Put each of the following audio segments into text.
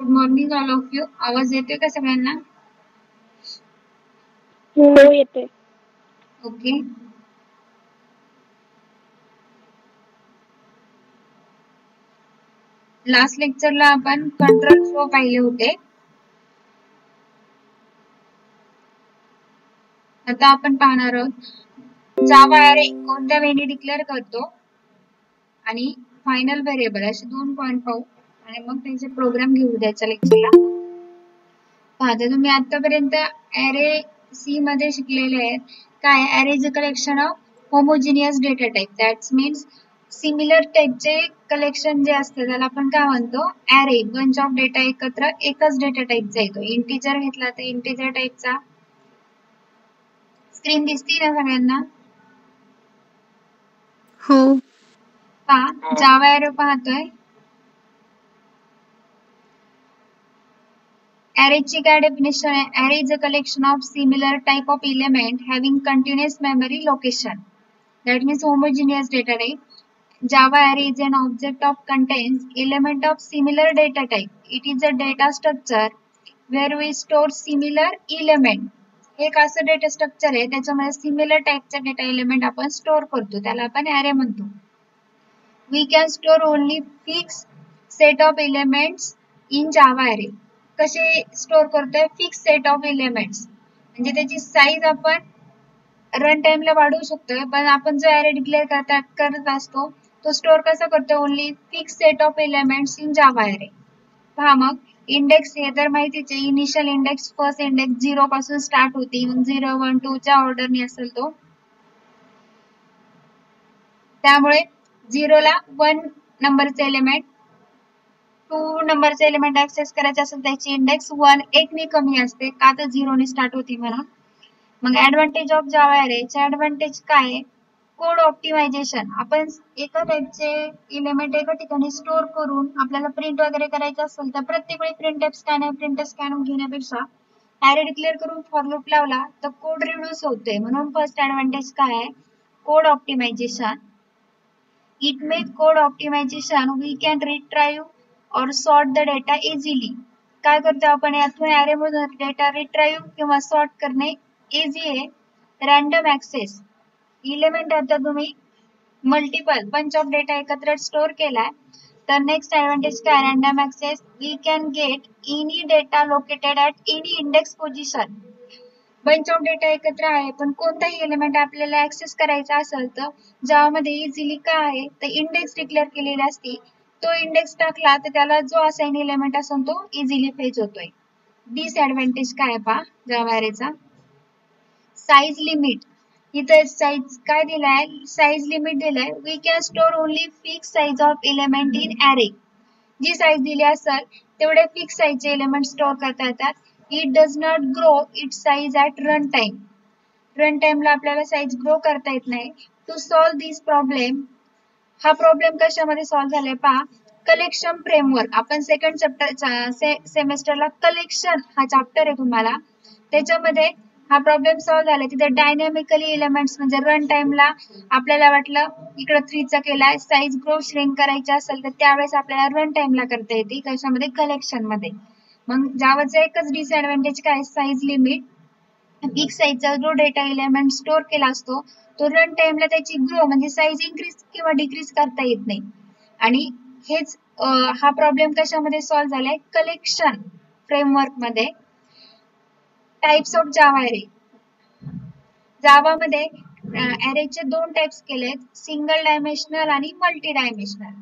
Good morning all of you. आवाज येतोय का सगळ्यांना? हो येते. ओके. लास्ट लेक्चरला आपण कंट्रोल फ्लो पाहिले होते. आता आपण पाहणार आहोत जावा ॲरे कोणत्या वेळी डिक्लेअर करतो आणि फायनल व्हेरिएबल असे 2 पॉइंट पाहू आणि मग त्यांचे प्रोग्राम घेऊ द्यायच्या लेक्चरला. पाहता तुम्ही आतापर्यंत ॲरे सी मध्ये शिकलेले आहेत. काय array is a collection of homogeneous data type. That's means similar टाइपचे कलेक्शन जे असते त्याला आपण काय म्हणतो ॲरे. बंच ऑफ डेटा एकत्र एकच डेटा टाइपचा येतो. इंटिजर घेतला तर इंटिजर टाइपचा. स्क्रीन दिसती ना सगळ्यांना? हो. पहा जावा ॲरे पाहतोय. Array ची काय डेफिनेशन आहे? Array is a collection of similar type of element having continuous memory location. That means homogeneous data type. Java array is an object of contains element of similar data type. It is a data structure where we store similar element. एक असं data structure आहे त्याच्यामध्ये similar टाइपचा data element आपण store करतो त्याला आपण array म्हणतो. We can store only fixed set of elements in Java array. कसे स्टोअर करतोय? Fix set of elements. म्हणजे त्याची साईज आपण रन टाइमला वाढवू शकतोय पण आपण जो ॲरे डिक्लेअर करत असतो तो स्टोअर कसा करतो? Only fix set of elements in Java array. पहा मग इंडेक्स हे तर माहितीच आहे. इनिशियल इंडेक्स फर्स्ट इंडेक्स 0 पासून स्टार्ट होती. मग 0 1 2 च्या ऑर्डरने असेल तो. त्यामुळे 0 ला 1 नंबरचे एलिमेंट 2 नंबरचे एलिमेंट ऍक्सेस करायचे असेल त्याची इंडेक्स 1 1 ने कमी असते का तर 0 ने स्टार्ट होती म्हणून. मग ऍडव्हान्टेज ऑफ जावा ॲरेचे ऍडव्हान्टेज काय आहे? Code optimisation. आपण एका टाइपचे एलिमेंट एका ठिकाणी स्टोअर करून आपल्याला प्रिंट वगैरे करायचं असेल तर प्रत्येक वेळी प्रिंट स्कॅन घेण्यापेक्षा ॲरे डिक्लेअर करून फॉर लूप लावला तर कोड रिड्यूस होतोय. म्हणून फर्स्ट ऍडव्हान्टेज काय आहे? Code optimisation. It make code optimisation we can retrieve or sort the data easily. काय करतो आपण यातून ॲरे मधून डेटा रिट्राईव्ह किंवा सॉर्ट करणे इझी आहे. रॅन्डम ऍक्सेस एलिमेंट आता तुम्ही मल्टिपल बंच ऑफ डेटा एकत्र स्टोअर केलाय तर नेक्स्ट ऍडव्हान्टेज काय? Random access. We can get any data located at any index position. Bunch of data एकत्र आहे पण कोणताही एलिमेंट आपल्याला ऍक्सेस करायचा असेल तर ज्यामध्ये इझिली काय आहे तर इंडेक्स डिक्लेअर केलेली असते. तो इंडेक्स टाकला तर त्याला जो असाइन एलिमेंट असेल तो इझिली फेच होतोय. डिसएडव्हान्टेज काय पहा जावा ॲरेचा? Size limit. इथं साईज काय दिलाय? साईज लिमिट दिलाय. We can store only fix size of element in array. जी साईज दिली असेल तेवढे फिक्स साईजचे एलिमेंट स्टोअर करता येतात. It does not grow its size at run time. Run टाइमला आपल्याला साईज ग्रो करता येत नाही. To solve this problem. हा प्रॉब्लेम कशामध्ये सॉल्व्ह झालाय पहा? Collection framework. आपण सेकंड सेमेस्टरला कलेक्शन हा चॅप्टर आहे तुम्हाला त्याच्यामध्ये हा प्रॉब्लेम सॉल्व्ह झाला. तिथे डायनॅमिकली एलिमेंट्स म्हणजे रन टाइमला आपल्याला वाटलं इकडे 3 चा केलाय साईज ग्रो श्रिंक करायची असेल तर त्यावेळेस आपल्याला रन टाइमला करता येते कशामध्ये? कलेक्शन मध्ये. मग जावाचा एकच डिसएडव्हान्टेज काय? Size limit. फिक्स साईजचा जो डेटा एलिमेंट स्टोअर केला असतो तो रन टाइमला त्याची ग्रो म्हणजे साईज इन्क्रीज किंवा डिक्रीज करता येत नाही. आणि हेच हा प्रॉब्लेम कशामध्ये सॉल्व्ह झालाय? कलेक्शन फ्रेमवर्क मध्ये. Types of Java array. जावामध्ये ॲरेचे 2 टाइप्स केलेत, सिंगल डायमेन्शनल आणि मल्टी डायमेन्शनल.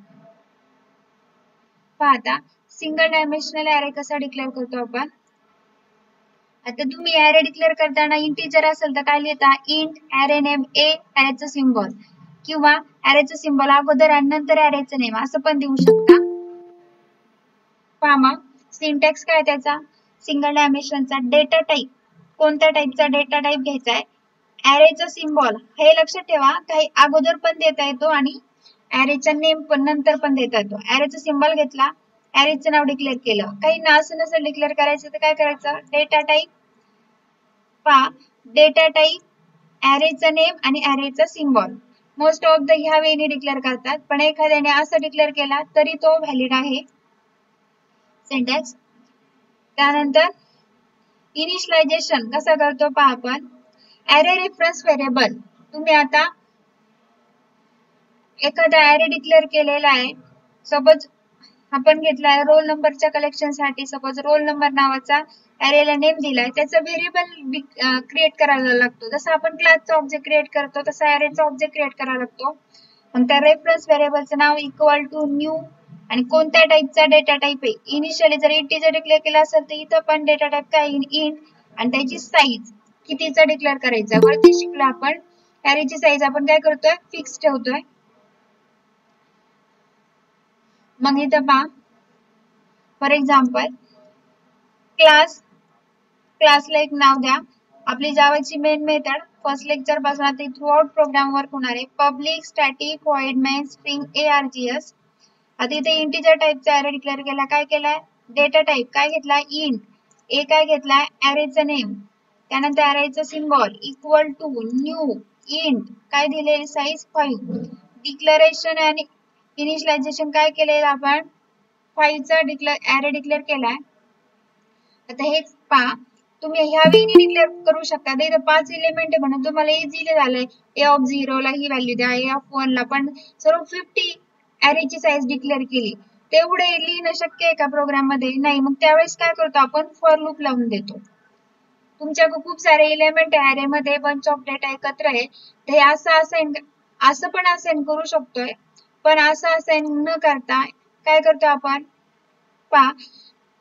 पाहता सिंगल डायमेन्शनल ॲरे कसा डिक्लेअर करतो आपण? आता तुम्ही ॲरे डिक्लेअर करताना इंटिजर असेल तर काय लिहिता? इंट ॲरे नेम ए ॲरेचं सिम्बॉल किंवा ॲरेचं सिम्बॉल अगोदर आणि नंतर ॲरेचं नेम असं पण देऊ शकता. पहा मग सिंटॅक्स काय त्याचा? सिंगल डायमेन्शनचा डेटा टाइप. कोणत्या टाइपचा डेटा टाइप घ्यायचा आहे? ॲरेचा सिम्बॉल. हे लक्षात ठेवा काही अगोदर पण देता येतो आणि ॲरेचा नेम पण नंतर पण देता येतो. ॲरेचा सिम्बॉल घेतला, ॲरेचं नाव डिक्लेअर केलं. काही असं नसेल डिक्लेअर करायचं तर काय करायचं? Data type. पहा डेटा टाइप, ॲरेचं नेम आणि ॲरेचा सिम्बॉल. मोस्ट ऑफ द ह्या वेने डिक्लेअर करतात पण एखाद्याने असं डिक्लेअर केला तरी तो व्हॅलिड आहे. सिंटॅक्स त्यानंतर इनिशियलायझेशन कसं करतो पहा आपण. ॲरे रेफरन्स व्हेरिएबल, तुम्ही आता एखादा ॲरे डिक्लेअर केलेला आहे. सपोज आपण घेतलाय रोल नंबरच्या कलेक्शन साठी, सपोज रोल नंबर नावाचा ॲरेला नेम दिलाय, त्याचा व्हेरिएबल क्रिएट करायला लागतो. जसं आपण क्लासचा ऑब्जेक्ट क्रिएट करतो तसा ॲरेचा ऑब्जेक्ट क्रिएट करावा लागतो. मग त्या रेफरन्स व्हेरिएबलचं नाव इक्वल टू न्यू आणि कोणत्या टाईपचा डेटा टाईप आहे. इनिशियली जर इंटिजर डिक्लेअर केला असेल तर इथं पण डेटा टाईप काय इंट आणि त्याची साईज कितीचा डिक्लेअर करायचा. वरती शिकलो आपण ॲरेची साईज आपण काय करतोय फिक्स ठेवतोय. मग इथं पहा फॉर एक्झाम्पल क्लासला एक नाव द्या. आपली जावाची मेन मेथड फर्स्ट लेक्चर पासून आता थ्रू आउट प्रोग्राम वर्क होणार आहे. Public static void main string args. आता इथे इंटिजर टाईपचा ॲरे डिक्लेअर केला. काय केलाय डेटा टाईप काय घेतला इंट. ए काय घेतलाय ॲरेचं नेम. त्यानंतर ॲरेचं symbol equal to new int काय दिलेली साईज 5. डिक्लेरेशन आणि इनिशियलायझेशन काय केले आपण 5 चा ॲरे डिक्लेअर केलाय. आता हेच पहा तुम्ही ह्या वेळी डिक्लेअर करू शकता. इथे 5 एलिमेंट आहे म्हणून तुम्हाला इझिली झालंय. ए ऑफ 0 ला ही व्हॅल्यू द्या, ए ऑफ 1 ला पण सर्व 50 ॲरेची साईज डिक्लेअर केली. तेवढे लिहिणं शक्य आहे का प्रोग्राम मध्ये नाही. मग त्यावेळेस काय करतो आपण फॉर लूप लावून देतो. तुमच्याकडे खूप सारे एलिमेंट आहे ॲरे मध्ये, बंच ऑफ डेटा एकत्र आहे, ते असं पण असाइन करू शकतोय. पण असं असाइन न करता काय करतो आपण पहा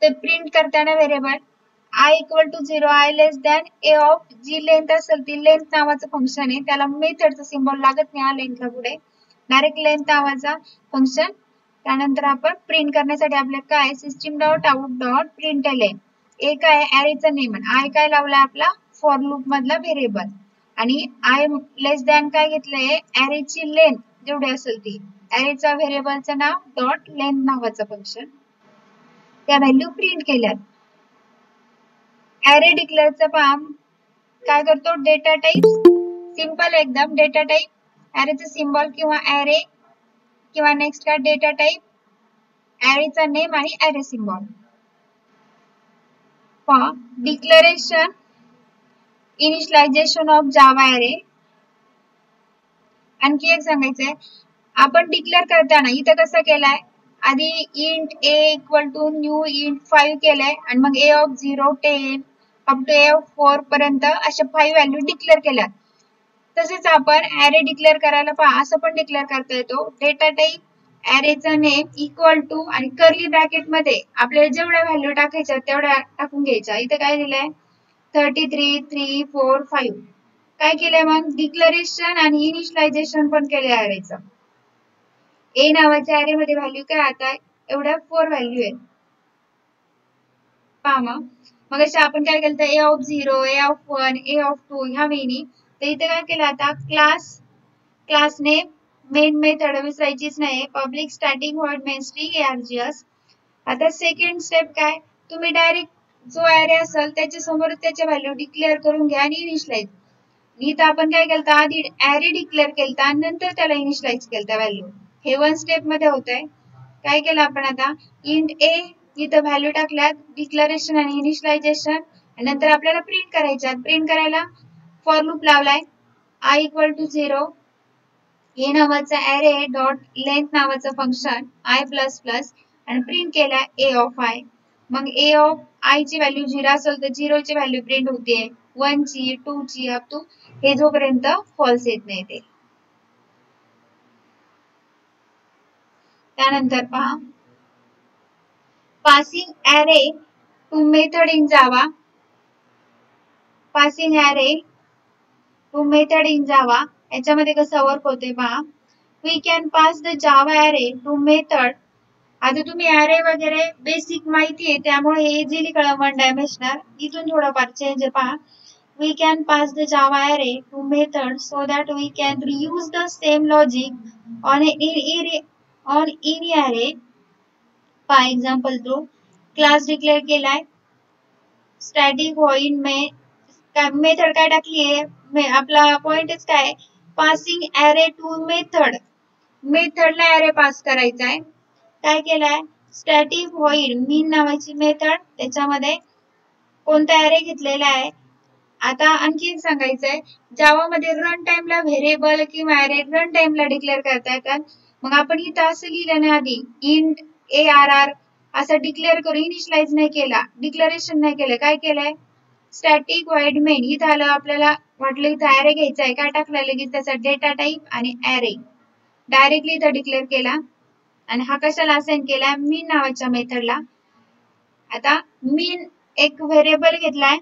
ते प्रिंट करताना variable I equal to 0 I less than A of जी लेंथ असेल ती लेंथ नावाचं फंक्शन आहे. त्याला मेथडचं सिम्बॉल लागत नाही लेंथला पुढे, डायरेक्ट लेंथ नावाचा फंक्शन. त्यानंतर आपण प्रिंट करण्यासाठी आपल्याला काय सिस्टीम डॉट आउट डॉट प्रिंटएलएन ए काय ॲरेचं नेम आणि आय काय लावलाय आपला फॉर लूप मधला व्हेरिएबल आणि आय लेस दॅन काय घेतलंय ॲरेची लेंथ जेवढी असेल ती ॲरेचा व्हेरिएबलचं नाव डॉट लेंथ नावाचं फंक्शन. त्या व्हॅल्यू प्रिंट केल्यात. ॲरे डिक्लेअरचं काम काय करतो डेटा टाईप सिंपल एकदम डेटा टाईप ॲरेचं सिम्बॉल किंवा ॲरे किंवा नेक्स्ट काय डेटा टाईप ॲरेचा नेम आणि array symbol. Declaration initialization of Java array. आणखी एक सांगायचंय आपण डिक्लेअर करताना इथं कसं केलाय आधी int a equal to new int 5 केलंय आणि मग a of 0 10 up to a of 4 पर्यंत अशा 5 व्हॅल्यू डिक्लेअर केल्या. तसेच आपण ॲरे डिक्लेअर करायला पहा असं पण डिक्लेअर करता येतो. डेटा टाईप ॲरेचा नेम इक्वल टू आणि कर्ली ब्रॅकेट मध्ये आपल्याला जेवढ्या व्हॅल्यू टाकायच्या तेवढ्या टाकून घ्यायच्या. इथे काय दिलंय 33 3 4 5. काय केलंय मग डिक्लेरेशन आणि इनिशियलायझेशन पण केलंय ॲरेचं. ए नावाच्या ॲरे मध्ये व्हॅल्यू काय आता एवढ्या 4 व्हॅल्यू आहेत पहा. मग अशा आपण काय केलं a of 0 a of 1 a of 2 ह्या वेळी. तर इथे काय केलं आता क्लासने मेन मेथड विसरायचीच नाही. Public static void main string args. आता सेकंड स्टेप काय तुम्ही डायरेक्ट जो ॲरे असेल त्याच्या समोर त्याच्या व्हॅल्यू डिक्लेअर करून घ्या आणि इनिशियलाइज. इथं आपण काय केलं आधी ॲरे डिक्लेअर केलं आणि नंतर त्याला इनिशियलाइज केलं व्हॅल्यू. हे 1 स्टेप मध्ये होतंय. काय केलं आपण आता इंट ए इथं व्हॅल्यू टाकल्यात डिक्लेरेशन आणि इनिशियलायझेशन आणि नंतर आपल्याला प्रिंट करायच्यात. प्रिंट करायला फॉर लूप लावलाय आय इक्वल टू 0 ए नावाचा ॲरे डॉट लेंथ नावाचं फंक्शन आय प्लस प्लस आणि प्रिंट केला ए ऑफ आय. मग ए ऑफ आय ची व्हॅल्यू 0 असेल तर 0 ची व्हॅल्यू प्रिंट होते 1 ची 2 ची अप टू हे जोपर्यंत फॉल्स येत नाही ते. त्यानंतर पहा passing array to method in Java. Passing array to method in Java याच्यामध्ये कसं वर्क होते पहा. We can pass the Java array to method. आता तुम्ही ॲरे वगैरे बेसिक माहिती आहे त्यामुळे इझिली कळलं 1 डायमेन्शनल. इथून थोडंफार चेंज आहे पहा. We can pass the Java array to methods so that we can reuse the same logic on any array. For example, through class declare केलाय static void मेथड काय टाकली आहे आपला पॉइंटच काय passing array to method. मेथडला array pass करायचा आहे. काय केलाय स्टॅटिक व्हॉइड मीन नावाची मेथड, त्याच्यामध्ये कोणता ॲरे घेतलेला आहे. आता आणखी एक सांगायचंय, जावा मध्ये रन टाइमला व्हेरिएबल किंवा ॲरे रन टाइमला डिक्लेअर करता येतात. मग आपण इथं असं लिहिलं ना, आधी इंट ARR असं डिक्लेअर करून इनिशियलाइज नाही केला, डिक्लेरेशन नाही केलं, काय केलंय स्टॅटिक व्हॉइड मेन. इथं आलं आपल्याला वाटलं इथं ॲरे घ्यायचा आहे, काय टाकलं लगेच त्याचा डेटा टाइप आणि ॲरे डायरेक्टली इथं डिक्लेअर केला. आणि हा कशाला असाइन केला, मीन नावाच्या मेथडला. आता मीन एक व्हेरिएबल घेतलाय,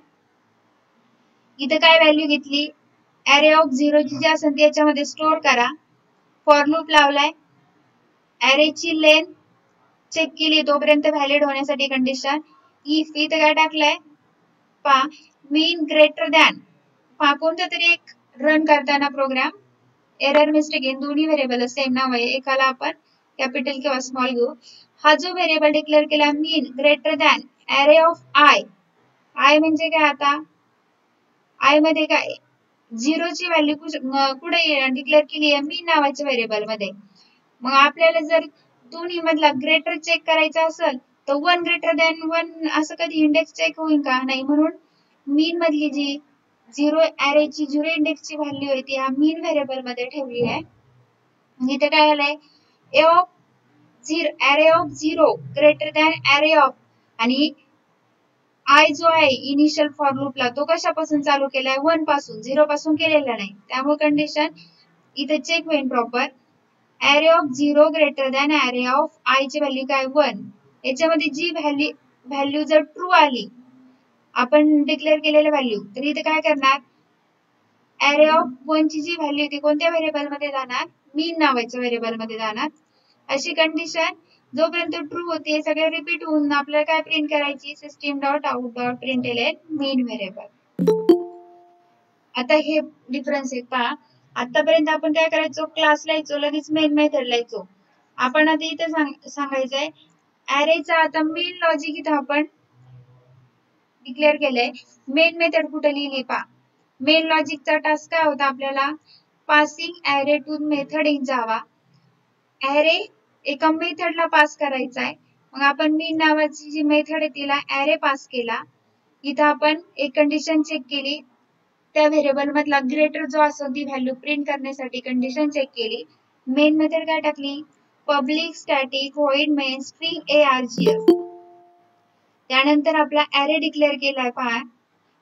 इथं काय व्हॅल्यू घेतली, ॲरे ऑफ 0 जी असेल ती याच्यामध्ये स्टोअर करा. फॉर लूप लावलाय, ॲरेची लेंथ चेक केली तोपर्यंत व्हॅलिड होण्यासाठी कंडिशन. इफ इथं काय टाकलंय पा मीन ग्रेटर दॅन, पा कोणता तरी एक रन करताना प्रोग्राम एरर मिस्टेक इन दोन्ही व्हेरिएबल सेम नाव आहे, एकाला आपण कॅपिटल किंवा स्मॉल घेऊ. हा जो व्हेरिएबल डिक्लेअर केला mean greater than array of I, I म्हणजे काय, आता आय मध्ये काय 0 ची व्हॅल्यू कुठे डिक्लेअर केली आहे, मीन नावाच्या व्हेरिएबल मध्ये. मग आपल्याला जर दोन्ही मधला ग्रेटर चेक करायचा असेल तर 1 ग्रेटर दॅन 1 असं कधी इंडेक्स चेक होईल का, नाही. म्हणून मीन मधली जी 0 ॲरेची 0 इंडेक्सची व्हॅल्यू आहे ती ह्या मीन व्हेरिएबल मध्ये ठेवली आहे. इथे काय आलंय array of 0 greater than array of, आणि आय जो आहे इनिशियल फॉर लूपला तो कशापासून चालू केलाय, 1 पासून, 0 पासून केलेला नाही. त्यामुळे कंडिशन इथे चेक होईल proper. Array of 0 greater than array of I ची व्हॅल्यू काय 1. याच्यामध्ये जी व्हॅल्यू जर ट्रू आली, आपण डिक्लेअर केलेल्या व्हॅल्यू, तर इथे काय करणार, ॲरे ऑफ 1 ची जी व्हॅल्यू ती कोणत्या व्हेरिएबल मध्ये जाणार, मीन नावाच्या व्हेरिएबल मध्ये जाणार. अशी कंडिशन जोपर्यंत ट्रू होते सगळे रिपीट होऊन आपल्याला काय प्रिंट करायची, सिस्टीम डॉट आउट डॉट प्रिंटएलएन मीन व्हेरिएबल. आता हे डिफरन्स आहे पहा. आतापर्यंत आपण काय करायचो, क्लास लायचो लगेच मेन मेथड लायचो. आपण आता इथे सांगायचंय ॲरेचा आता मेन लॉजिक इथं आपण डिक्लेअर केलंय, मेन मेथड कुठे लिहिली पहा. मेन लॉजिकचा टास्क काय होता आपल्याला, passing array to method in Java. Array एका मेथडला पास करायचा आहे. मग आपण मीन नावाची जी मेथड आहे तिला ॲरे पास केला. इथं आपण एक कंडिशन चेक केली, त्या व्हेरिएबल मधला ग्रेटर जो असतो ती व्हॅल्यू प्रिंट करण्यासाठी कंडिशन चेक केली. मेन मेथड काय टाकली, public static void main string args. त्यानंतर आपला ॲरे डिक्लेअर केलाय पहा.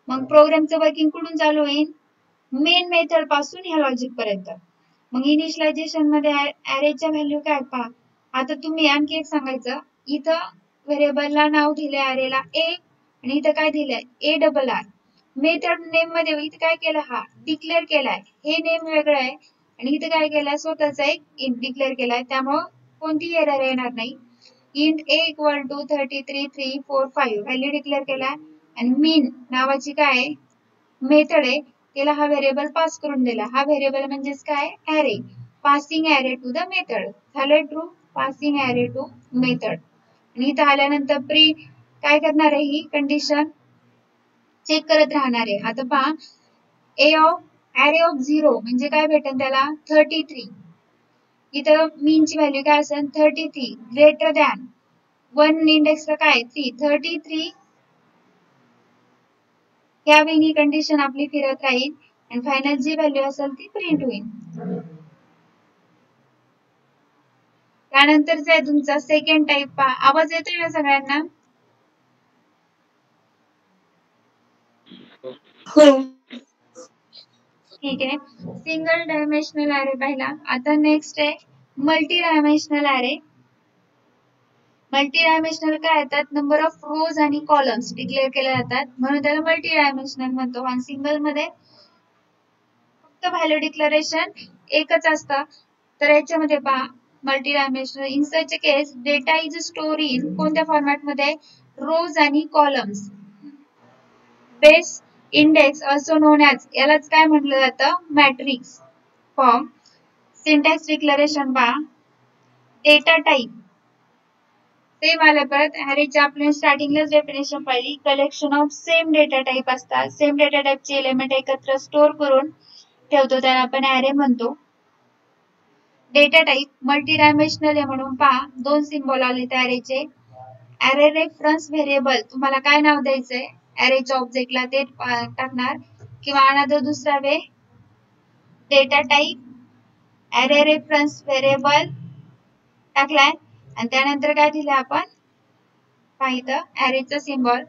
मग प्रोग्रामचं वर्किंग कुठून चालू होईल, मेन मेथड पासून ह्या लॉजिक पर्यंत. मग इनिशियलायझेशन मध्ये ॲरेच्या व्हॅल्यू काय पहा. आता तुम्ही आणखी एक सांगायचं, इथं व्हेरिएबलला नाव दिलंय ॲरेला ए, आणि इथं काय दिलंय ARR. मेथड नेम मध्ये इथं काय केलं, हा डिक्लेअर केलाय, हे नेम वेगळं आहे, आणि इथं काय केलंय स्वतःचा एक इंट डिक्लेअर केलाय, त्यामुळं कोणतीही एरर येणार नाही. Int a equal to 33345 value declare केलाय, आणि मीन नावाची काय मेथड आहे त्याला हा व्हेरिएबल पास करून दिला. हा व्हेरिएबल म्हणजेच काय, array. Passing array to the method झालं true, passing array to method. आणि इथं आल्यानंतर प्रिंट काय करणार आहे, ही कंडिशन चेक करत राहणार आहे. आता पहा ॲरे ऑफ 0 म्हणजे काय भेटेल त्याला 33. इथं मीनची व्हॅल्यू काय असेल 33 ग्रेटर दॅन 1 इंडेक्सला काय 3, 33 या वेळी कंडिशन आपली फिरत राहील आणि फायनल जी व्हॅल्यू असेल ती प्रिंट होईल. त्यानंतरचा आहे तुमचा सेकंड टाइप पहा. आवाज येतोय ना सगळ्यांना, हो ठीक आहे. सिंगल डायमेन्शनल ॲरे पाहिला. आता नेक्स्ट आहे multi dimensional array. Multi dimensional काय येतात, नंबर ऑफ रोज आणि कॉलम्स डिक्लेअर केले जातात, म्हणून त्याला मल्टी डायमेन्शनल म्हणतो. आणि सिंगल मध्ये फक्त व्हॅल्यू डिक्लेरेशन एकच असतं. तर याच्यामध्ये पहा multi dimensional in such case data is store in कोणत्या फॉर्मॅट मध्ये, रोज आणि columns. Base index also non as, यालाच काय म्हटलं जातं, मॅट्रिक्स फॉर्म. सिंटॅक्स डिक्लेरेशन पहा, डेटा टाइप सेम आलं. परत ॲरेच्या आपण स्टार्टिंगलाच डेफिनेशन पाहिली, collection of same data type असतात. सेम डेटा टाइपचे एलिमेंट एकत्र स्टोअर करून ठेवतो त्याला आपण ॲरे म्हणतो. डेटा टाइप मल्टी डायमेन्शनल आहे म्हणून पहा दोन सिम्बॉल आले ॲरेचे, ॲरे रेफरन्स व्हेरिएबल तुम्हाला काय नाव द्यायचंय ॲरेच्या ऑब्जेक्टला ते टाकणार किंवा अनदर दुसरा way data type array reference variable टाकलाय आणि त्यानंतर काय दिलं आपण पाहिलं ॲरेचा सिम्बॉल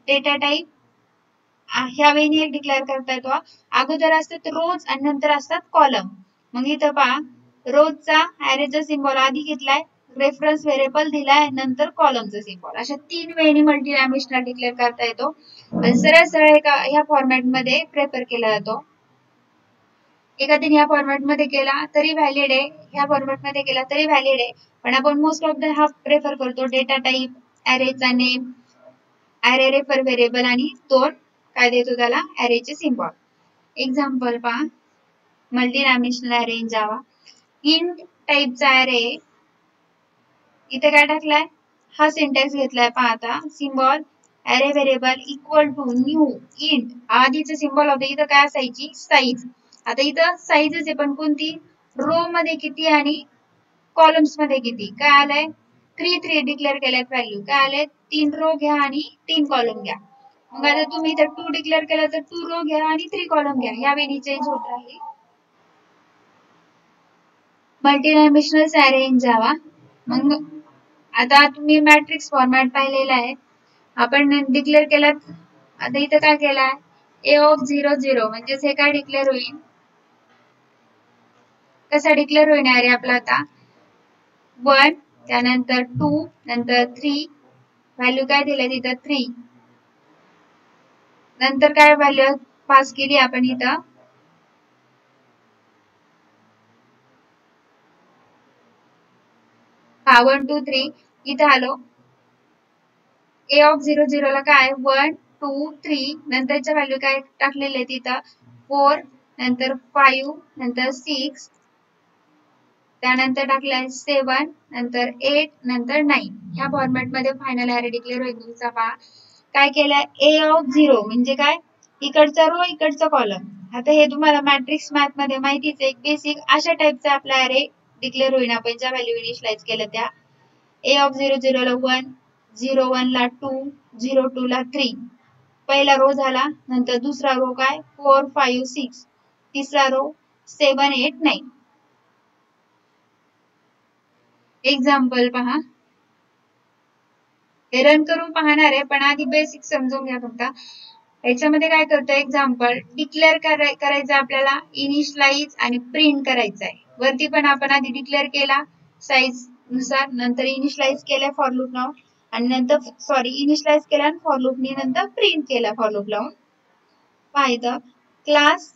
डेटा टाईप ह्या वेळी एक डिक्लेअर करता येतो अगोदर असतात रोज आणि नंतर असतात कॉलम मग इथं पहा रोजचा ॲरेचा सिम्बॉल आधी घेतलाय रेफरन्स व्हेरिएबल दिलाय नंतर कॉलमचा सिम्बॉल अशा 3 वेळी मल्टी डायमेन्शनल डिक्लेअर करता येतो आणि सरळ सरळ ह्या फॉर्मॅट मध्ये प्रेफर केला जातो एखाद्याने ह्या फॉर्मॅट मध्ये केला तरी व्हॅलिड आहे ह्या फॉर्मॅट मध्ये केला तरी व्हॅलिड आहे पण आपण मोस्ट ऑफ द हा प्रेफर करतो डेटा टाईप ॲरेचा नेम ॲरे रेफर व्हेरिएबल आणि दोन काय देतो त्याला ॲरेचे सिम्बॉल एक्झाम्पल पहा multi dimensional array in Java int टाईपचा ॲरे इथे काय टाकलाय हा सिंटॅक्स घेतलाय पहा आता symbol array variable equal to new int आधीचे सिम्बॉल होते इथं काय असायची साईज आता इथं साईजच आहे पण कोणती रो मध्ये किती आणि कॉलम्स मध्ये किती काय आलंय 3 डिक्लेअर केल्यात व्हॅल्यू काय आले 3 रो घ्या आणि 3 कॉलम घ्या मग आता तुम्ही इथं 2 डिक्लेअर केलं तर 2 रो घ्या आणि 3 कॉलम घ्या या वेळी चेंज होत राहील मल्टी डायमेन्शनल ॲरे इन जावा मग आता तुम्ही मॅट्रिक्स फॉर्मॅट पाहिलेला आहे आपण डिक्लेअर केलात आता इथं काय केलाय ए ऑफ 0 0 म्हणजे हे काय डिक्लेअर होईल कसा डिक्लेअर होईल ॲरे आपला आता 1 त्यानंतर 2 नंतर 3 व्हॅल्यू काय दिले तिथं 3 नंतर काय व्हॅल्यू पास केली आपण इथं 1 2 3 इथं आलो ए ऑफ 0 0 ला काय 1 2 3 नंतरच्या व्हॅल्यू काय टाकलेले तिथं 4 नंतर 5 नंतर 6 त्यानंतर टाकलाय 7 नंतर 8 नंतर 9 ह्या फॉर्मॅट मध्ये फायनल ॲरे डिक्लेअर होईल तुमचा पहा काय केलाय ए ऑफ 0 म्हणजे काय इकडचा रो इकडचा कॉलम आता हे तुम्हाला मॅट्रिक्स मॅथ मध्ये माहितीच आहे बेसिक अशा टाइपचा आपला ॲरे डिक्लेअर होईल आपण ज्या व्हॅल्यू इनिशियलाइज केल्या त्या ए ऑफ 0 0 ला 1 0 1 ला 2 0 2 ला 3 पहिला रो झाला नंतर दुसरा रो काय 4 5 6 तिसरा रो 7 8 9 एक्झाम्पल पहा हे रन करून पाहणार आहे पण आधी बेसिक समजून घ्या फक्त याच्यामध्ये काय करतो एक्झाम्पल डिक्लेअर करायचं आपल्याला इनिशियलाइज आणि प्रिंट करायचं आहे वरती पण आपण आधी डिक्लेअर केला साईज नुसार नंतर इनिशियलाइज केल्या फॉर लूप लावून आणि नंतर इनिशियलाइज केला आणि फॉर लूप नी नंतर प्रिंट केला फॉर लूप लावून पाहिजे क्लास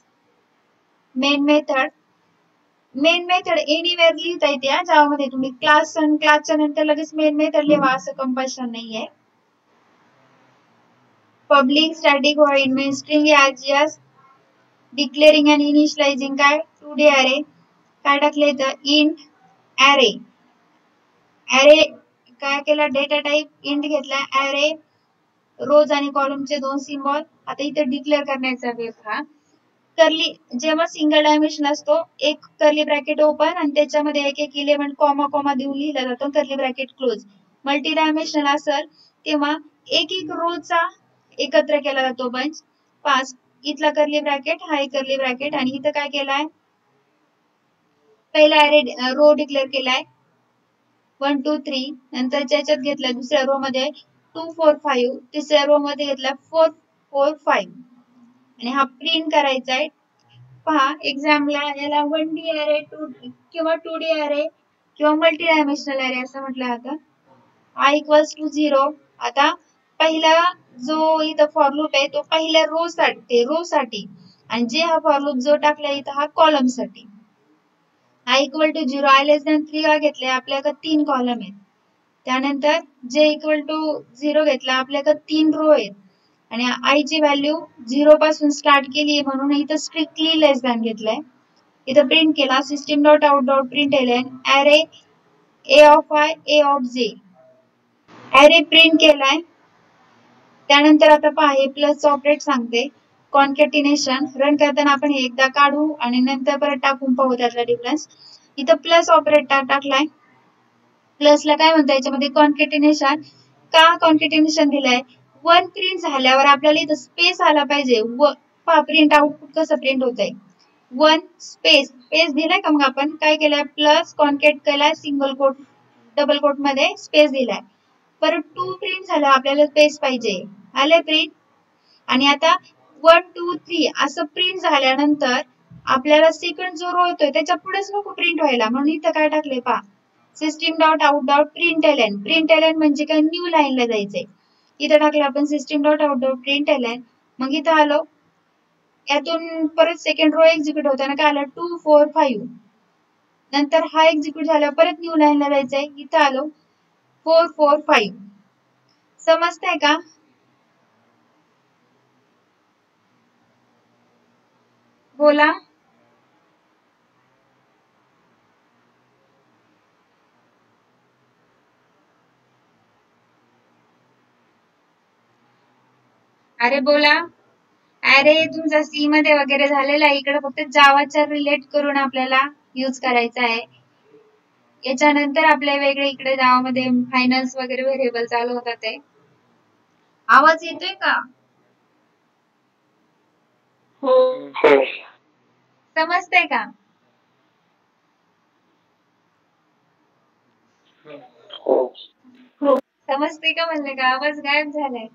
मेन मेथड एनीवेअर लिहिता येते ज्यामध्ये तुम्ही क्लास आणि क्लासच्या नंतर लगेच मेन मेथड लिहा असं कंपल्शन नाहीये public static void main string RGS declaring आणि इनिशियलाइजिंग काय 2D ॲरे काय टाकले तर इंट ॲरे काय केला डेटा टाइप इंट घेतला ॲरे रोज आणि कॉलमचे दोन सिम्बॉल आता इथे डिक्लेअर करण्याचा वेळ हा कर्ली जेव्हा सिंगल डायमेन्शन असतो एक कर्ली ब्रॅकेट ओपन आणि त्याच्यामध्ये एक एक एलिमेंट कॉमा कॉमा देऊन लिहिला जातो curly bracket close multi dimensional असेल तेव्हा एक एक रोचा एकत्र केला जातो बंच 5 इथला कर्ली ब्रॅकेट हा एक कर्ली ब्रॅकेट आणि इथं काय केलाय पहिला ॲरे रो डिक्लेअर केलाय 1 2 3 नंतर याच्यात घेतला दुसऱ्या रो मध्ये 2 4 5 तिसऱ्या रो मध्ये घेतला 4 4 5 आणि हा प्रिंट करायचा आहे पहा एक्झामला याला 1D ॲरे 2 किंवा 2D ॲरे किंवा मल्टी डायमेन्शनल ॲरे असं म्हटलं जातं i इक्वल्स टू 0 आता पहिला जो इथं फॉर लूप आहे तो पहिल्या रो साठी आणि जे हा फॉर लूप जो टाकला इथं हा कॉलम साठी i equal to 0 i less than 3 का घेतले आपल्याकडे 3 कॉलम आहेत त्यानंतर j इक्वल टू 0 घेतला आपल्याकडे 3 रो आहेत आणि i ची व्हॅल्यू 0 पासून स्टार्ट केली म्हणून इथं स्ट्रिक्टली लेस दॅन घेतलंय इथं प्रिंट केला system dot out dot println array a of i a of j array print केलाय त्यानंतर आता पहा हे प्लस ऑपरेट सांगते कॉन्कॅटिनेशन रन करताना आपण हे एकदा काढू आणि नंतर परत टाकून पाहू त्यातला डिफरन्स इथं प्लस ऑपरेट टाकलाय प्लसला काय म्हणता याच्यामध्ये कॉन्कॅटिनेशन का कॉन्केटेनेशन दिलाय? 1 प्रिंट झाल्यावर आपल्याला इथं स्पेस आला पाहिजे. प्रिंट आउटपुट कसं प्रिंट होत आहे? 1 स्पेस दिलाय का? मग आपण काय केलंय? प्लस कॉन्केट केलाय, सिंगल कोट डबल कोट मध्ये स्पेस दिलाय. परत 2 प्रिंट झालं, आपल्याला स्पेस पाहिजे. आले प्रिंट. आणि आता 1 2 3 असं प्रिंट झाल्यानंतर आपल्याला सेकंड जो रो येतोय त्याच्या पुढेच नको प्रिंट व्हायला, म्हणून इथं काय टाकले पहा, सिस्टीम डॉट आउट डॉट प्रिंटएलएन. प्रिंटएलएन म्हणजे काय? न्यू लाईनला जायचंय. इथं टाकलं आपण सिस्टीम डॉट आउट डॉट प्रिंटएलएन. मग इथं आलो, यातून परत सेकंड रो एक्झिक्यूट होताना काय आलं? 2 4 5. नंतर हा एक्झिक्यूट झाल्यावर परत न्यू लाईनला जायचंय. इथं आलो 4 4 5. समजतंय का? बोला. अरे बोला. अरे तुमचा सी मध्ये वगैरे झालेला आहे, इकडे फक्त जावाच्या रिलेट करून आपल्याला यूज करायचा आहे. याच्यानंतर आपले वेगळे इकडे जावामध्ये फायनल्स वगैरे व्हेरिएबल चालू होतात. ते आवाज येतोय का? हो. समजतंय का? हो. समजतंय का म्हणले का? आवाज गायब झालाय.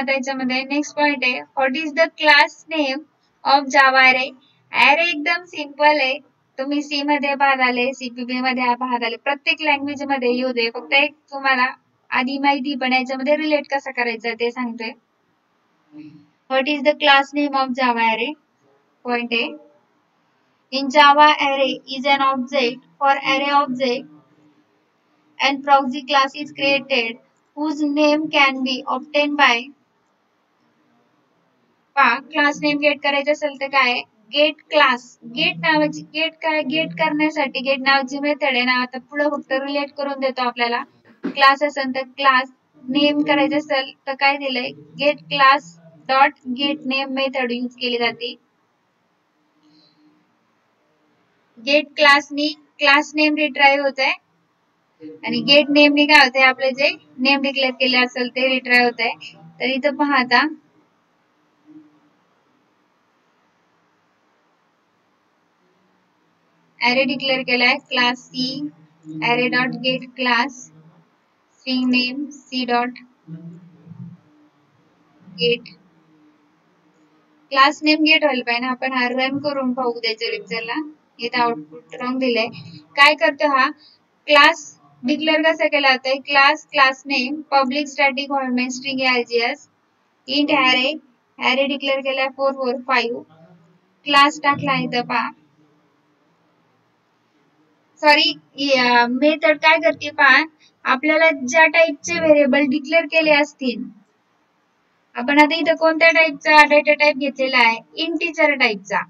त्याच्यामध्ये नेक्स्ट पॉइंट आहे, what is the class name of जावा अरे? अरे एकदम सिंपल आहे. तुम्ही सी मध्ये पाहत आले, सीपीपी मध्ये पाहत आले, प्रत्येक लँग्वेज मध्ये येऊ दे, फक्त एक तुम्हाला आधी माहिती पण याच्यामध्ये रिलेट कसं करायचं ते सांगतोय. What is the class name of जावा अरे? पॉइंट आहे, in Java array is an object for array object and proxy class is created whose name can be obtained by class name get करायचं असेल तर काय? Get class. गेट नावाची get काय? Get करण्यासाठी get नावाची मेथड आहे ना. आता पुढे फक्त रिलेट करून देतो आपल्याला. क्लास असेल तर क्लास नेम करायचं असेल तर काय दिलंय? Get class dot get name method use केली जाते. गेट क्लासनी क्लास नेम रिट्राईव्ह होत आहे आणि गेट नेमनी काय होते? आपले जे नेम डिक्लेअर केले असेल ते रिट्राईव्ह होत आहे. तर इथं पहा आता, अरे डिक्लेअर केलाय class C array dot get class string name C dot get. Class name get व्हायला पाहिजे ना. आपण हा रन करून पाहू द्यायच्या लेक्चरला. इथं आउटपुट रॉंग दिलंय. काय करतो हा क्लास डिक्लेअर कसा केला जातोय? Class name public static void string RGS int अरे. अरे डिक्लेअर केलाय 4 4 5. क्लास टाकला इथं पहा. सॉरी, मेथड काय करते पहा, आपल्याला ज्या टाईपचे व्हेरिएबल डिक्लेअर केले असतील, आपण आता इथं कोणत्या टाईपचा डेटा टाईप घेतलेला आहे? इंटिजर टाईपचा.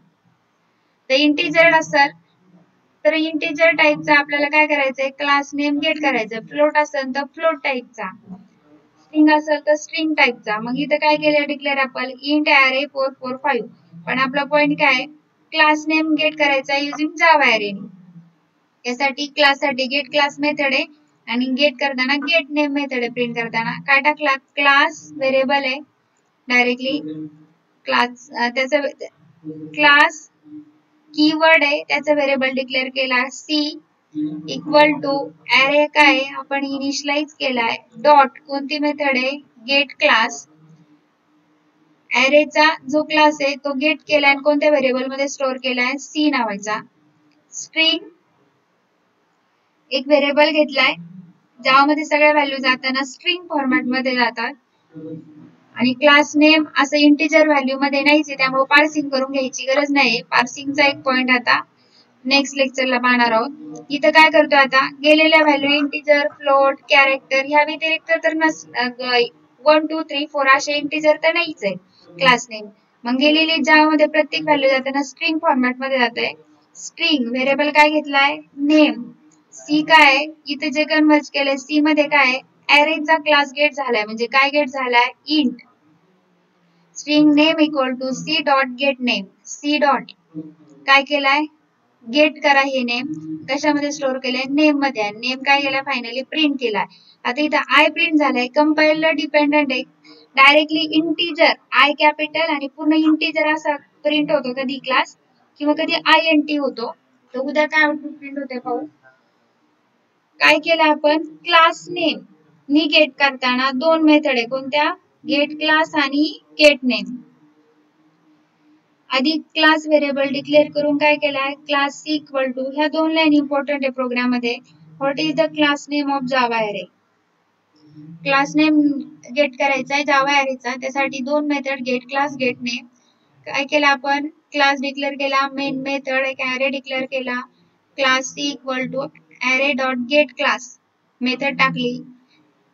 तर इंटिजर असेल तर इंटिजर टाईपचा आपल्याला काय करायचंय? क्लास नेम गेट करायचं. फ्लोट असेल तर फ्लोट टाईपचा, स्ट्रिंग असेल तर स्ट्रिंग टाईपचा. मग इथं काय केलं डिक्लेअर आपण? इंट अरे 4 4 5. पण आपला पॉइंट काय? क्लास नेम गेट करायचा युजिंग जावा अरे. यासाठी क्लास साठी गेट क्लास मेथड आहे आणि गेट करताना गेट नेम मेथड आहे. प्रिंट करताना काय टाकला? क्लास व्हेरिएबल आहे डायरेक्टली क्लास, त्याचा क्लास कीवर्ड आहे, त्याचा व्हेरिएबल डिक्लेअर केला सी इक्वल टू अरे काय आपण इनिशियलाइज केलाय डॉट कोणती मेथड आहे? Get class. अरेचा जो क्लास आहे तो गेट केलाय आणि कोणत्या व्हेरिएबल मध्ये स्टोअर केलाय? सी नावाचा. स्ट्रिंग एक व्हेरिएबल घेतलाय, जावा मध्ये सगळ्या व्हॅल्यू जाताना स्ट्रिंग फॉर्मॅट मध्ये जातात आणि क्लास नेम असं इंटिजर व्हॅल्यू मध्ये नाहीच आहे, त्यामुळे पार्सिंग करून घ्यायची गरज नाही. पार्सिंगचा एक पॉइंट आता नेक्स्ट लेक्चरला पाहणार आहोत. इथं काय करतो आता? गेलेल्या व्हॅल्यू इंटिजर, फ्लोट, कॅरेक्टर ह्या व्यतिरिक्त तर 1 2 3 4 असे इंटिजर तर नाहीच आहे क्लास नेम. मग गेलेली जावा मध्ये प्रत्येक व्हॅल्यू जाताना स्ट्रिंग फॉर्मॅट मध्ये जाते. स्ट्रिंग व्हेरिएबल काय घेतलाय? नेम. सी काय? इथे जे कन्वर्ट केलंय सी मध्ये काय? अरेचा क्लास गेट झालाय, म्हणजे काय गेट झालाय? Int string name equal to C dot get name. C dot काय केलाय? गेट करा हे नेम कशामध्ये स्टोअर केलंय नेम मध्ये. नेम काय केलाय फायनली प्रिंट केलाय. आता इथं आय प्रिंट झालाय. कंपाइलर डिपेंडंट आहे. डायरेक्टली इंटीजर आय कॅपिटल आणि पूर्ण इंटीजर असा प्रिंट होतो कधी क्लास किंवा कधी INT होतो. तर उद्या काय आउटपुट प्रिंट होते पाहू. काय केलं आपण क्लास नेम नी गेट करताना दोन मेथड आहे कोणत्या गेट क्लास आणि गेट नेम. आधी क्लास व्हेरिएबल डिक्लेअर करून काय केलाय क्लास इक्वल टू ह्या दोन लाईन इम्पॉर्टंट आहे प्रोग्राम मध्ये. What is the class name of Java array. Class name get करायचा आहे जावा ॲरेचा. त्यासाठी दोन method get class get name. काय केलं आपण क्लास डिक्लेअर केला मेन मेथड एक ॲरे डिक्लेअर केला class equal to array dot get class method टाकली.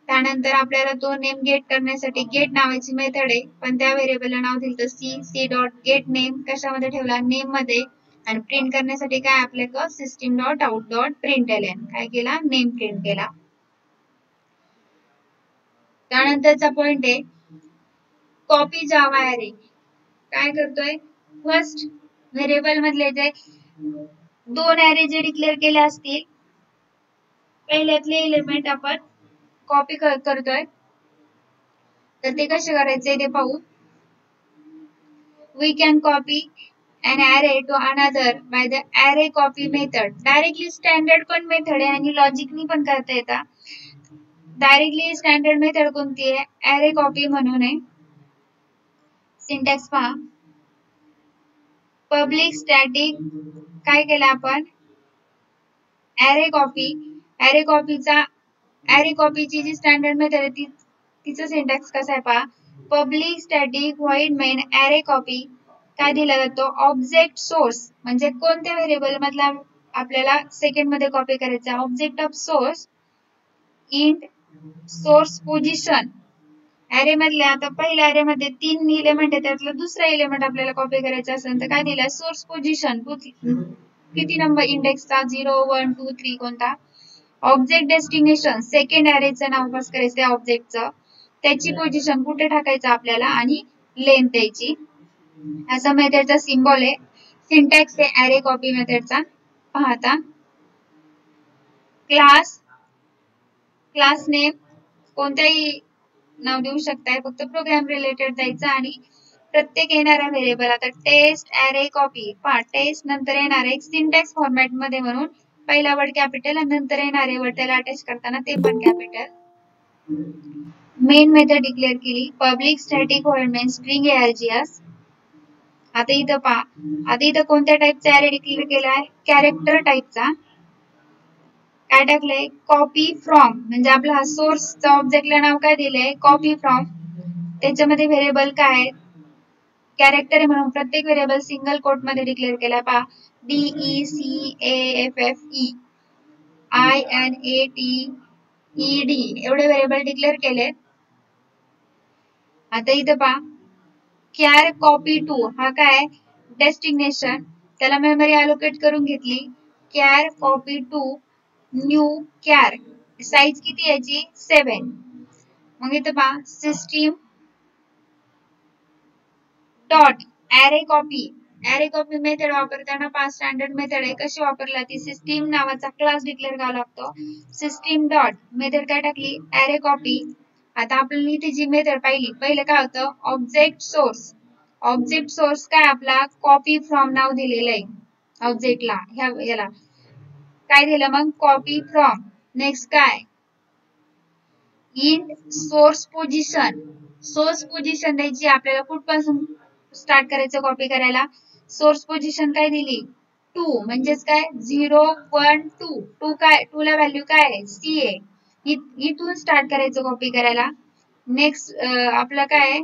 त्यानंतर आपल्याला तो नेम गेट करण्यासाठी गेट नावाची मेथड आहे पण त्या व्हेरिएबलला नाव दिलं सी डॉट गेट नेम कशामध्ये ठेवला नेम मध्ये. आणि प्रिंट करण्यासाठी काय आपल्याकडे सिस्टीम डॉट आउट डॉट प्रिंटएलएन काय केला नेम प्रिंट केला. त्यानंतरचा पॉइंट आहे कॉपी जावा ॲरे. काय करतोय फर्स्ट व्हेरिएबल मधले जे दोन ॲरे जे डिक्लेअर केले असतील पहिल्यातले एलिमेंट आपण कॉपी करतोय. तर ते कसे करायचे ते पाहू. We can copy an array to another by the array copy method. Directly standard पण मेथड आहे आणि लॉजिकनी पण करता येतात. डायरेक्टली स्टँडर्ड मेथड कोणती आहे array copy म्हणून आहे. सिंटॅक्स पहा पब्लिक स्टॅटिक काय केलं आपण array copy. array copyची जी स्टँडर्ड मेथड आहे तिचं सिंटॅक्स कसं आहे पहा public static void main array copy काय दिला जातो ऑब्जेक्ट सोर्स म्हणजे कोणत्या व्हेरिएबल मधला आपल्याला सेकंड मध्ये कॉपी करायचा object of source int source position. Array मधले आता पहिल्या ॲरे मध्ये 3 एलिमेंट आहे त्यातला दुसरा एलिमेंट आपल्याला कॉपी करायचा असेल तर काय दिलाय सोर्स पोझिशन किती नंबर इंडेक्सचा 0 1 2 3 कोणता. ऑब्जेक्ट डेस्टिनेशन सेकंड ॲरेचं नाव पास करायचं त्या ऑब्जेक्टचं त्याची पोझिशन कुठे टाकायचं आपल्याला आणि लेंथ द्यायची. असा मेथडचा सिम्बॉल आहे. सिंटॅक्स आहे ॲरे कॉपी मेथडचा. पाहता क्लास नेम कोणत्याही नाव देऊ शकताय फक्त प्रोग्राम रिलेटेड द्यायचं आणि प्रत्येक येणारा व्हेरिएबल आता टेस्ट ॲरे कॉपी पहा टेस्ट नंतर येणार एक सिंटॅक्स फॉर्मॅट मध्ये म्हणून पहिला वर्ड कॅपिटल आणि नंतर येणारे वर्ड त्याला अटॅच करताना ते पण कॅपिटल. मेन मेथड डिक्लेअर केली public static void main string args. आता इथं कोणत्या टाइपचा ॲरे डिक्लेअर केलाय कॅरेक्टर टाइपचा. काय टाकलंय कॉपी फ्रॉम म्हणजे आपला हा सोर्सचा ऑब्जेक्टला नाव काय दिलंय कॉपी फ्रॉम. त्याच्यामध्ये व्हेरिएबल काय कॅरेक्टर आहे म्हणून प्रत्येक व्हेरिएबल सिंगल कोट मध्ये डिक्लेअर केला पहा DECAFFE INATED एवढे व्हेरिएबल डिक्लेअर केले. आता इथं पहा क्यार कॉपी टू हा काय डेस्टिनेशन त्याला मेमरी अलोकेट करून घेतली char copy to new char size किती याची 7. मग इथं पहा system dot array copy method वापरताना पास स्टँडर्ड मेथड आहे कशी वापरला ती सिस्टीम नावाचा क्लास डिक्लेअर करावा लागतो. सिस्टीम डॉट मेथड काय टाकली ॲरे कॉपी. आता आपण इथे जी मेथड पाहिली पहिलं काय होतं ऑब्जेक्ट सोर्स काय आपला कॉपी फ्रॉम नाव दिलेलं आहे ऑब्जेक्टला याला काय दिलं मग कॉपी फ्रॉम. नेक्स्ट काय इंट सोर्स पोझिशन द्यायची आपल्याला कुठपासून स्टार्ट करायचं कॉपी करायला सोर्स पोझिशन काय दिली 2 म्हणजेच काय 0 1 2 काय 2 ला व्हॅल्यू काय आहे सी आहे इथून स्टार्ट करायचं कॉपी करायला. नेक्स्ट आपलं काय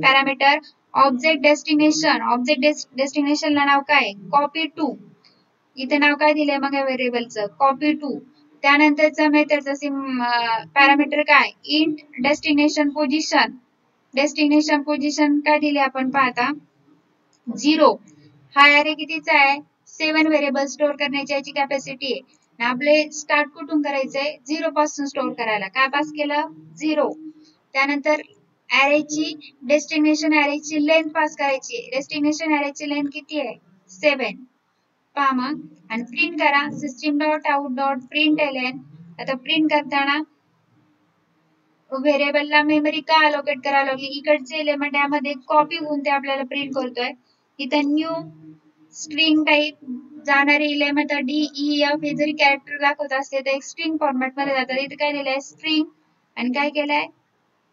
पॅरामीटर ऑब्जेक्ट डेस्टिनेशनला नाव काय कॉपी टू. इथे नाव काय दिलंय मग या व्हेरिएबलचं कॉपी टू. त्यानंतरचा मेथडचा पॅरामीटर काय इंट डेस्टिनेशन पोझिशन काय दिले आपण पाहता 0. हा ॲरे कितीचा आहे 7 व्हेरिएबल स्टोअर करण्याची याची कॅपॅसिटी आहे. आपले स्टार्ट कुठून करायचंय 0 पासून स्टोअर करायला काय पास केलं 0. त्यानंतर डेस्टिनेशन ॲरेची लेंथ पास करायची. डेस्टिनेशन ॲरेची लेंथ किती आहे 7. पहा मग आणि प्रिंट करा सिस्टम डॉट आउट डॉट प्रिंटएलएन. आता प्रिंट करताना व्हेरिएबलला मेमरी का अलोकेट करायला लागली, इकडचे एलिमेंट यामध्ये कॉपी होऊन ते आपल्याला प्रिंट करतोय. इथं न्यू स्ट्रिंग टाइप जाणारे एलिमेंट डी ई एफ हे जरी कॅरेक्टर दाखवत असते तर एक स्ट्रिंग फॉर्मॅट मध्ये जातात. इथे काय लिहिलंय स्ट्रिंग आणि काय केलंय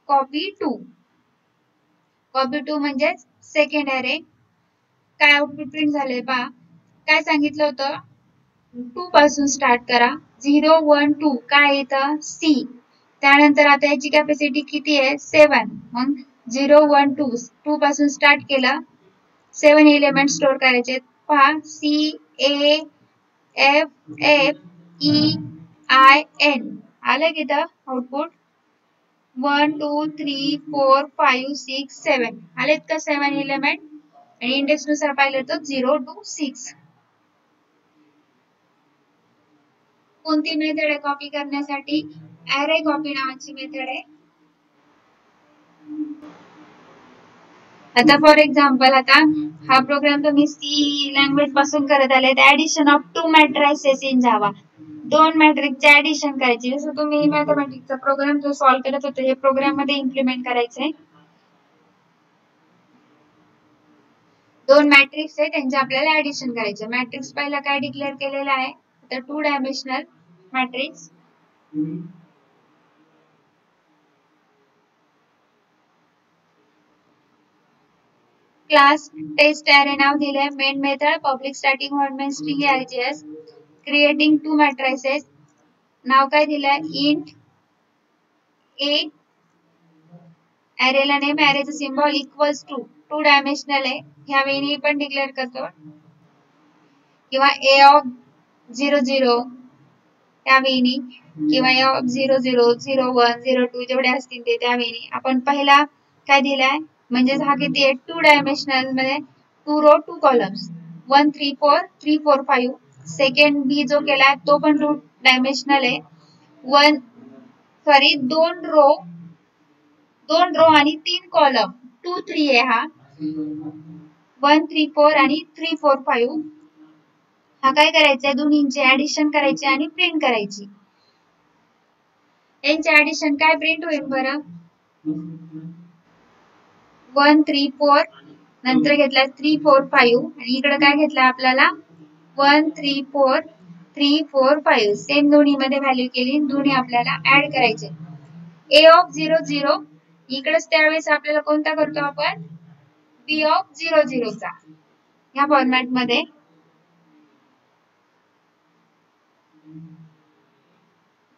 कॉपी टू. कॉपी टू म्हणजे सेकंड अरे. काय आउटपुट प्रिंट झाले पहा. काय सांगितलं होतं 2 पासून स्टार्ट करा 0 1 2 काय येतं सी. त्यानंतर आता याची कॅपॅसिटी किती आहे 7. मग 0 1 2 2 पासून स्टार्ट केलं 7 एलिमेंट स्टोअर करायचे. पहा C A F F E I N आलं की इथं आउटपुट 1 2 3 4 5 6 7 आलेत का 7 एलिमेंट आणि इंडेक्स नुसार पाहिलं तर 0 to 6. कोणती मेथड आहे कॉपी करण्यासाठी अरे कॉपी नावाची मेथड आहे. आता फॉर एक्झाम्पल आता हा प्रोग्राम तुम्ही सी लँग्वेज पासून करत आले ऍडिशन ऑफ 2 मॅट्रिसेस इन जावा. 2 मॅट्रिक्सचे ऍडिशन करायची. जसं तुम्ही मॅथमॅटिक्सचा प्रोग्राम जो सॉल्व्ह करत होते हे प्रोग्राम मध्ये इम्प्लिमेंट करायचंय. 2 मॅट्रिक्स आहे त्यांचे आपल्याला ऍडिशन करायचे. मॅट्रिक्स पहिला काय डिक्लेअर केलेला आहे तर 2 dimensional matrix. Class taste array नाव दिले. Main method public static void main string args. Creating 2 matrices नाव काय दिलंय इंट ए. अरेला नेम अरेचा सिम्बॉल इक्वल्स टू 2 डायमेन्शनल आहे ह्या वेळी पण डिक्लेअर करतो किंवा ए ऑफ 0 0 त्या वेळी किंवा ए ऑफ 0 0 0 1 0 2 जेवढे असतील ते त्या वेळी आपण पहिला काय दिलाय म्हणजे हा किती आहे 2 डायमेन्शनल मध्ये 2 रो 2 कॉलम्स 1 3 4 3 4 5. सेकंड बी जो केलाय तो पण 2 डायमेन्शनल आहे 2 रो आणि 3 कॉलम 2 3 आहे हा 1 3 4 आणि 3 4 5. हा काय करायचंय दोन्हींचे ऍडिशन करायचे आणि प्रिंट करायची. यांचे ऍडिशन काय प्रिंट होईल बरं 1 3 4 नंतर घेतला 3 4 5 आणि इकडे काय घेतलं आपल्याला 1 3 4 3 4 5 सेम दोन्ही मध्ये व्हॅल्यू केली दोन्ही आपल्याला ऍड करायचे. ए ऑफ 0 0 इकडेच त्यावेळेस आपल्याला कोणता करतो आपण बी ऑफ 0 0 चा या फॉर्मॅट मध्ये.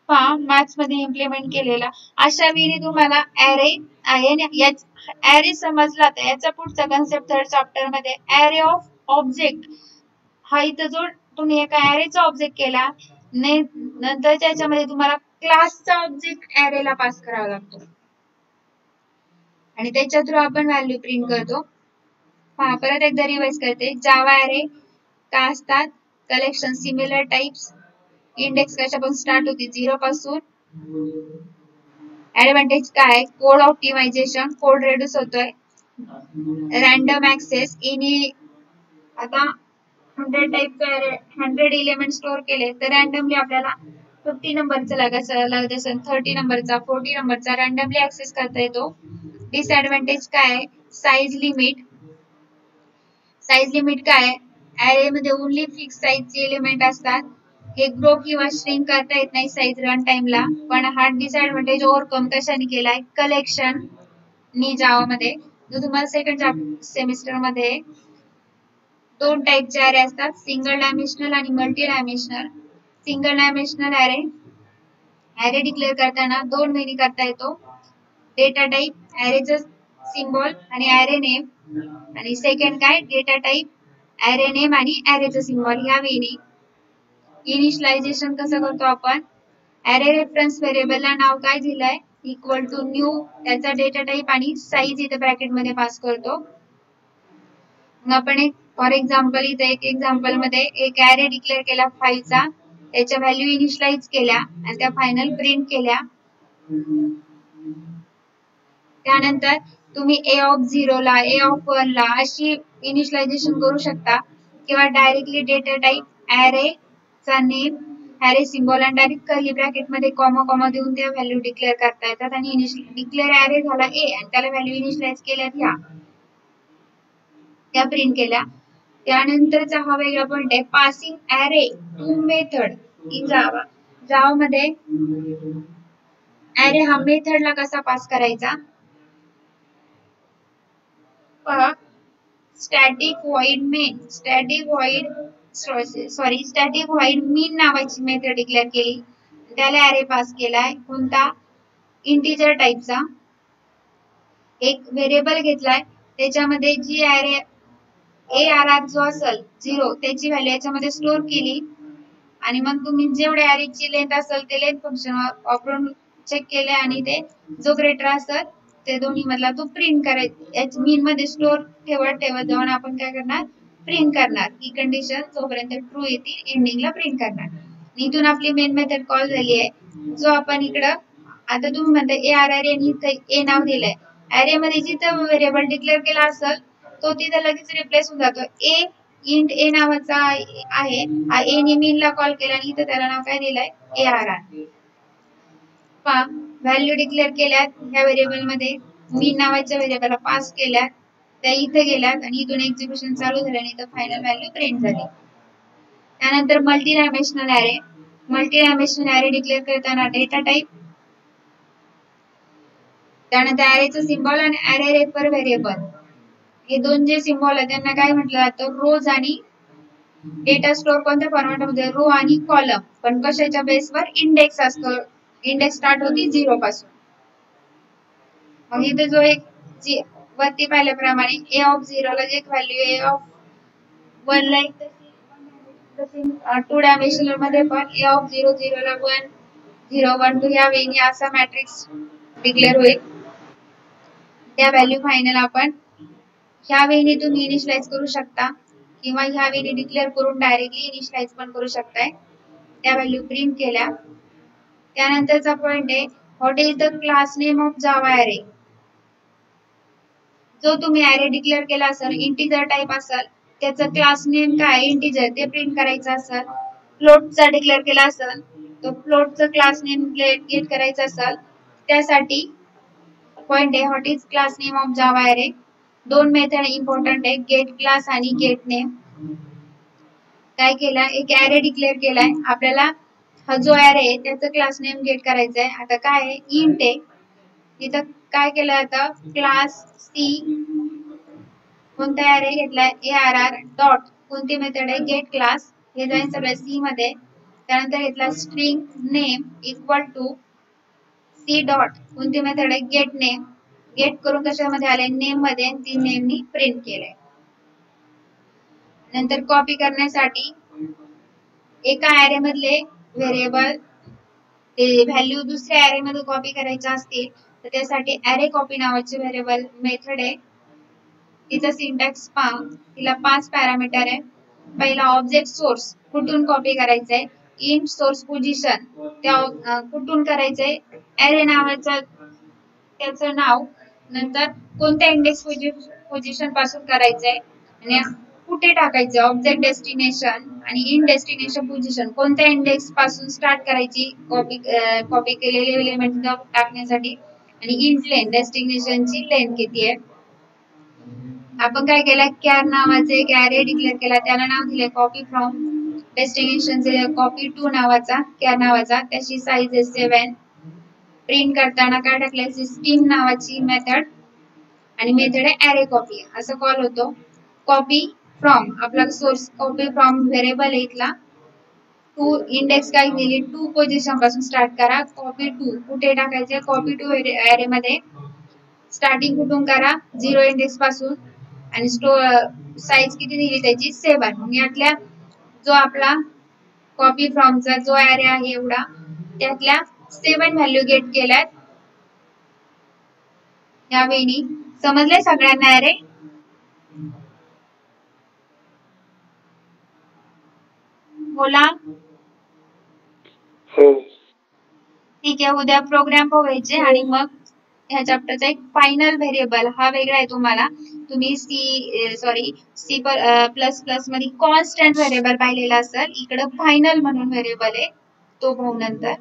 पहा मॅथ्स मध्ये इम्प्लिमेंट केलेला. अशा वेळी तुम्हाला अरे समजला तर याचा पुढचा कन्सेप्ट थर्ड चॅप्टर मध्ये अरे ऑफ ऑब्जेक्ट. हा इथं जो तुम्ही एका अरेचा ऑब्जेक्ट केला नंतर त्याच्यामध्ये तुम्हाला क्लासचा ऑब्जेक्ट अरेला पास करावा लागतो आणि त्याच्या थ्रू आपण व्हॅल्यू प्रिंट करतो. पहा परत एकदा रिवाइज करते. जावा अरे का असतात कलेक्शन सिमिलर टाइप्स. इंडेक्स कशापासून स्टार्ट होती 0 पासून. ऍडव्हान्टेज काय कोड ऑप्टिमायझेशन कोड रेड्यूस होतोय. रॅन्डम ऍक्सेस आता 100 टाइपचे 100 एलिमेंट स्टोअर केले तर रॅन्डमली आपल्याला 50 नंबरचा लागत असेल 30 नंबरचा 40 नंबरचा रॅन्डमली ऍक्सेस करता येतो. डिसएडव्हान्टेज काय साइज लिमिट. साइज लिमिट काय अरे मध्ये ओनली फिक्स साइजचे एलिमेंट असतात. हे ग्रो किंवा श्रिंक करता येत नाही साइज रन टाइमला. पण हा डिसएडव्हान्टेज ओव्हरकम कशाने केलाय कलेक्शन नी जावा मध्ये. जो तुम्हाला सेकंड सेमिस्टर मध्ये 2 टाइपचे अरे असतात सिंगल डायमेन्शनल आणि मल्टी डायमेन्शनल. सिंगल डायमेन्शनल अरे डिक्लेअर करताना 2 वेळी करता येतो. डेटा टाइप अरेचा सिम्बॉल आणि अरे नेम आणि सेकंड काय डेटा टाइप अरे नेम आणि अरेचा सिम्बॉल या वेळी. इनिशियलायझेशन कसं करतो आपण अरे रेफरन्स व्हेरिएबलला नाव काय दिलंय इक्वल टू न्यू त्याचा डेटा टाइप आणि साइज इथे ब्रॅकेट मध्ये पास करतो. मग आपण एक फॉर एक्झाम्पल इथे एक एक्झाम्पल मध्ये एक अरे डिक्लेअर केला 5 चा त्याच्या व्हॅल्यू इनिशियलाइज केल्या आणि त्या फायनल प्रिंट केल्या. त्यानंतर तुम्ही ए ऑफ 0 ला ए ऑफ 1 ला अशी इनिशियलायझेशन करू शकता. किंवा डायरेक्टली डेटा टाइप ॲरे चा नेम ॲरे सिम्बॉल आणि डायरेक्ट कर्ली ब्रॅकेट मध्ये कॉमा कॉमा देऊन त्या व्हॅल्यू डिक्लेअर करता येतात आणि डिक्लेअर ॲरे झाला ए आणि त्याला व्हॅल्यू इनिशियलाइज केल्या त्या प्रिंट केल्या. त्यानंतरचा हा वेगळा पॉइंट आहे passing array to method in Java. Java मध्ये ॲरे हा मेथडला कसा पास करायचा, पहा static void main static void mean नावाची मेथड डिक्लेअर केली, त्याला ॲरे पास केलाय कोणता इंटिजर टाइपचा. एक व्हेरिएबल घेतलाय त्याच्यामध्ये जी ॲरे ARR जो असेल 0 त्याची व्हॅल्यू याच्यामध्ये स्टोअर केली आणि मग तुम्ही जेवढे ॲरेची लेंथ असेल ते लेंथ फंक्शन वापरून चेक केले आणि ते जो ग्रेटर असेल ते दोन्ही मधला तो प्रिंट करायचा. मीन मध्ये स्टोअर ठेवत जाऊन आपण काय करणार, प्रिंट करणार ही कंडिशन जोपर्यंत ट्रू येतील एंडिंगला प्रिंट करणार. इथून आपली मेन मेथड कॉल झाली आहे. जो आपण इकडं आता तुम्ही म्हणता ARR आणि इथे ए नाव दिलंय, ॲरे मध्ये जिथं व्हेरिएबल डिक्लेअर केला असेल तो तिथे लगेच रिप्लेस होऊन जातो. इंट ए नावाचा आहे, हा ए ने मीनला कॉल केला आणि इथं त्याला नाव काय दिलंय ARR. पहा व्हॅल्यू डिक्लेअर केल्यात ह्या व्हेरिएबल मध्ये मीन नावाच्या व्हेरिएबलला पास केल्यात, त्या इथे गेल्यात आणि इथून एक्झिक्युशन चालू झालं आणि इथं फायनल व्हॅल्यू प्रिंट झाली. त्यानंतर मल्टी डायमेन्शनल ॲरे डिक्लेअर करताना डेटा टाइप, त्यानंतर ॲरेचं सिम्बॉल आणि ॲरे रेफर व्हेरिएबल हे दोन जे सिम्बॉल आहेत त्यांना काय म्हटलं जातं, रोज आणि डेटा स्टोअर कोणत्या फॉर्मॅटमध्ये रो आणि कॉलम, पण कशाच्या बेसवर इंडेक्स असतो, इंडेक्स स्टार्ट होती 0 पासून. मग इथे जो एक वरती पाहिल्याप्रमाणे ए ऑफ 0 ला जे व्हॅल्यू ए ऑफ 1 ला एक तशी 2 डायमेन्शनल मध्ये पण ए ऑफ 0 0 ला 1 0 1 2 या वेळी असा मॅट्रिक्स डिक्लेअर होईल. त्या व्हॅल्यू फायनल आपण ह्या वेळी तुम्ही इनिशियलाइज करू शकता किंवा ह्या वेळी डिक्लेअर करून डायरेक्टली इनिशियलाइज पण करू शकताय. त्या व्हॅल्यू प्रिंट केल्या. त्यानंतरचा पॉइंट आहे what is the class name of Java array. जो तुम्ही ॲरे डिक्लेअर केला असेल इंटिजर टाइप असेल त्याचं क्लास नेम काय इंटिजर ते प्रिंट करायचं असेल. फ्लोटचा डिक्लेअर केला असेल तो फ्लोटचं क्लास नेम गेट करायचं असेल त्यासाठी पॉइंट आहे what is class name of Java array. दोन मेथड इम्पॉर्टंट आहे, गेट क्लास आणि गेट नेम. काय केला, एक ॲरे डिक्लेअर केलाय आपल्याला, हा जो ॲरे आहे त्याचं क्लास नेम गेट करायचं आहे. आता काय आहे इंट आहे, तिथं काय केलं आता क्लास सी कोणता ॲरे घेतलाय ARR डॉट कोणती मेथड आहे गेट क्लास, हे जाईल सगळं सी मध्ये. त्यानंतर घेतला string name equal to C dot कोणती मेथड आहे गेट नेम, गेट करून कशामध्ये आले नेम मध्ये आणि ती नेमनी प्रिंट केलंय. नंतर कॉपी करण्यासाठी एका ॲरे मधले व्हेरिएबल ते व्हॅल्यू दुसऱ्या ॲरे मध्ये कॉपी करायच्या असतील तर त्यासाठी ॲरे कॉपी नावाची व्हेरिएबल मेथड आहे. तिचा सिंटॅक्स पहा, तिला 5 पॅरामीटर आहे. पहिला ऑब्जेक्ट सोर्स कुठून कॉपी करायचंय, इंट सोर्स पोझिशन त्या कुठून करायचंय, ॲरे नावाचं त्याचं नाव, नंतर कोणत्या इंडेक्स पोझिशन पासून करायचंय आणि कुठे टाकायचं ऑब्जेक्ट डेस्टिनेशन आणि इन डेस्टिनेशन पोझिशन कोणत्या इंडेक्स पासून स्टार्ट करायची कॉपी केलेले एलिमेंट टाकण्यासाठी आणि इंट लेंथ डेस्टिनेशनची लेंथ किती आहे. आपण काय केलं कॅर नावाचे एक ॲरे डिक्लेअर केला, त्याला नाव दिले कॉपी फ्रॉम डेस्टिनेशनचे कॉपी टू नावाचा कॅर नावाचा, त्याची साईज आहे 7. प्रिंट करताना काय टाकलंय सिस्टीम नावाची मेथड आणि मेथड आहे ॲरे कॉपी असं कॉल होतो. कॉपी फ्रॉम आपला सोर्स कॉपी फ्रॉम व्हेरिएबल इथला टू इंडेक्स काय दिली 2 पोझिशन पासून स्टार्ट करा, कॉपी टू कुठे टाकायचे कॉपी टू ॲरे मध्ये स्टार्टिंग कुठून करा 0 इंडेक्स पासून आणि साईज किती दिली त्याची 7. मग यातल्या जो आपला कॉपी फ्रॉमचा जो ॲरे आहे एवढा त्यातल्या 7 व्हॅल्यू गेट केल्यात. यावेळी समजले सगळ्यांना ॲरे. बोला. ठीक आहे, उद्या प्रोग्राम बघायचे आणि मग ह्या चॅप्टरचा एक फायनल व्हेरिएबल हा वेगळा आहे तुम्हाला. तुम्ही सी प्लस प्लस मध्ये कॉन्स्टंट व्हेरिएबल पाहिलेला असेल, इकडे फायनल म्हणून व्हेरिएबल आहे तो पाहू नंतर.